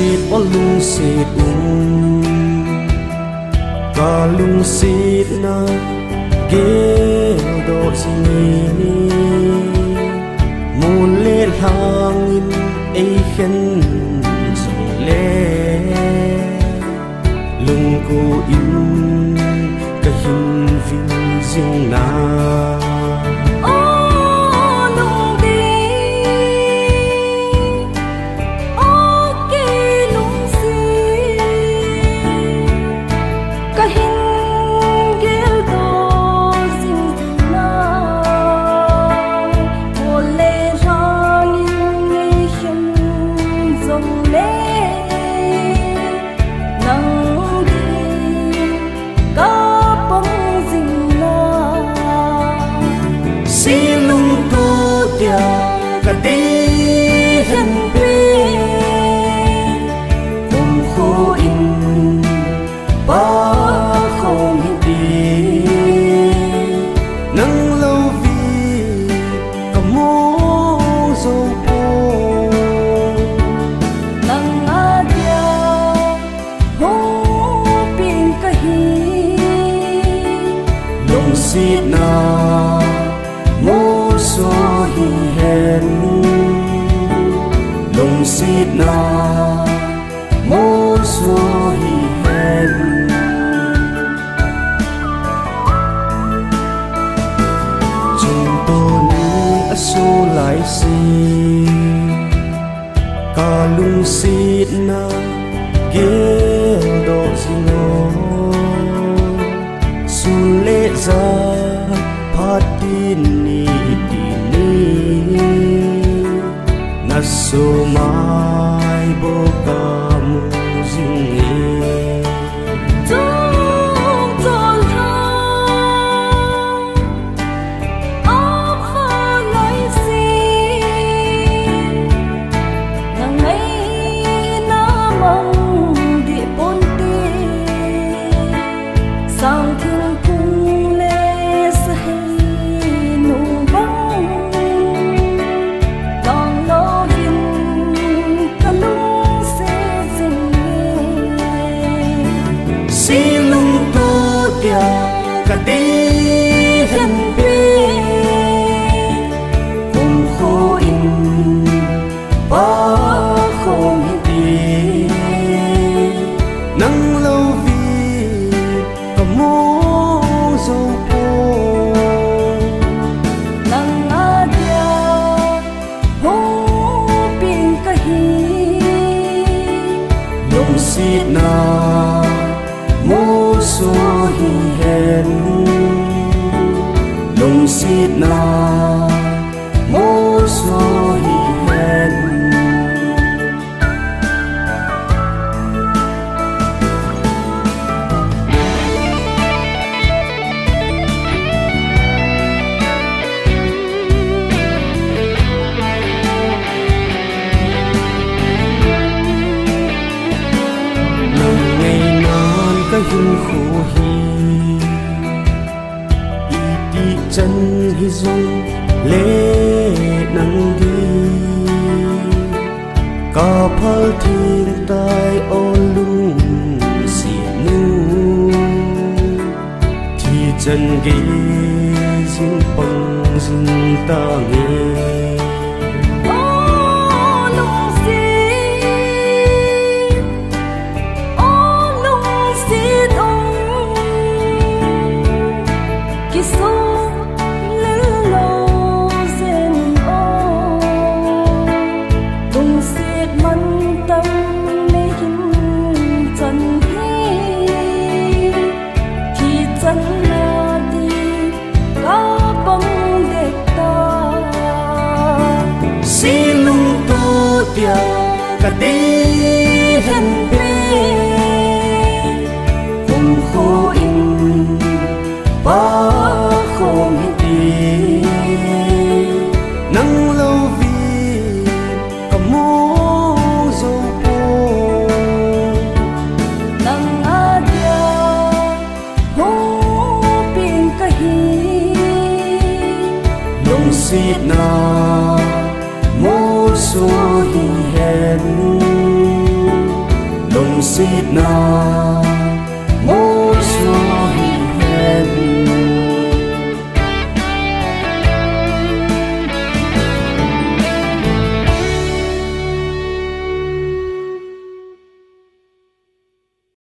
xịt o lung xịt cả lung xịt na ghé độ gì muôn lệ hàng in ấy khen dòng lệ lung cô in cả hình vinh riêng na cả đi hình quê cùng khô in ba không đi nắng lâu vì cả mô dâu bồ nắng á dia hô pin cả hi lung xịt na mô số hi hẹn lung xịt na mô số hi hẹn chúng tôi ní số lại xì cả lung xịt na ghé độ gì ngô xuân lệ ra phát tin ni so mai boca muzinge tung tol ha áp pha lại xin nang ngày na mong địa bốn tê sang thương cung lê say nụ bóng cả đi hình quê cùng khô in ba không đi nắng lâu vì cả mô dâu bồ nắng á dia hô pin cả hi lung xịt na mô số hi hẹn lung xịt na mô số hi hẹn nằm ngày non cái hình khổ hi chân hi dung lệ nắng đi cả phơi thiên tai ô lung xịt nu thì chân ghé dính bằng dính ta nghe cả đi hình quê cùng khô in ba không đi nắng lâu vì cả mô dâu bồ nắng á dia hô pin cả hi lung xịt na mô số hi hẹn xít na